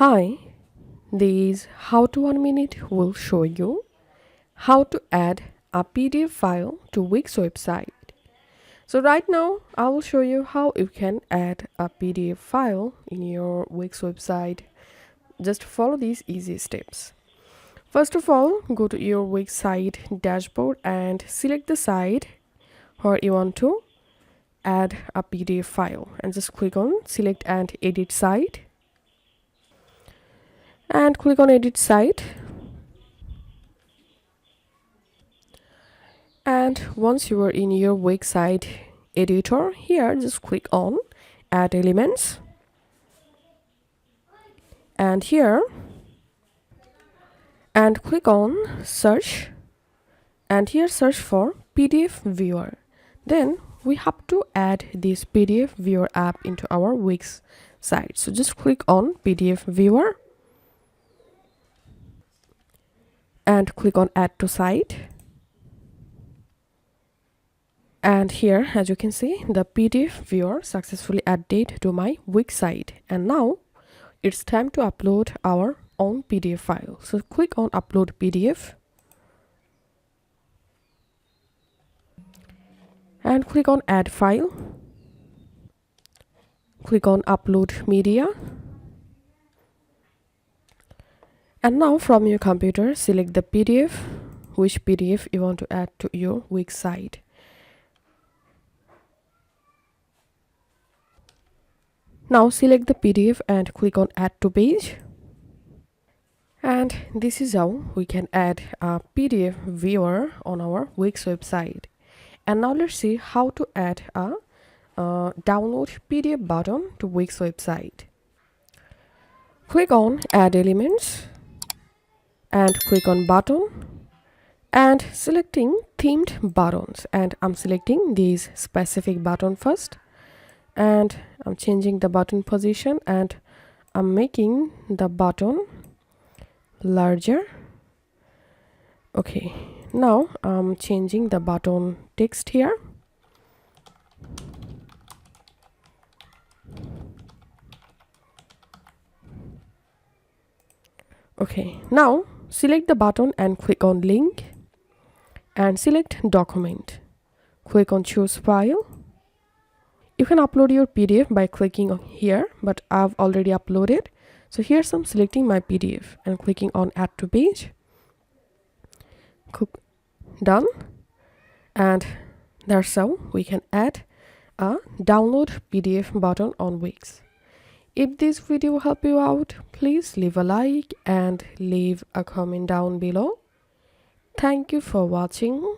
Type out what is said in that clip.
Hi, this How to 1 Minute will show you how to add a PDF file to Wix website. So right now I will show you how you can add a PDF file in your Wix website. Just follow these easy steps. First of all, go to your Wix site dashboard and select the site where you want to add a PDF file and just click on select and edit site and click on edit site. And once you are in your Wix site editor, here just click on add elements, and here and click on search, and here search for PDF viewer. Then we have to add this PDF viewer app into our Wix site, so just click on PDF viewer and click on add to site. And here, as you can see, the PDF viewer successfully added to my Wix site. And now it's time to upload our own PDF file. So click on upload PDF and click on add file. Click on upload media. And now from your computer, select the PDF, which PDF you want to add to your Wix site. Now select the PDF and click on add to page. And this is how we can add a PDF viewer on our Wix website. And now let's see how to add a download PDF button to Wix website. Click on add elements and click on button and selecting themed buttons, and I'm selecting this specific button first, and I'm changing the button position and I'm making the button larger. Okay, now I'm changing the button text here. Okay, now select the button and click on link and select document. Click on choose file. You can upload your PDF by clicking on here, but I've already uploaded. So here's I'm selecting my PDF and clicking on add to page. Click done. And that's how we can add a download PDF button on Wix. If this video helped you out, please leave a like and leave a comment down below. Thank you for watching.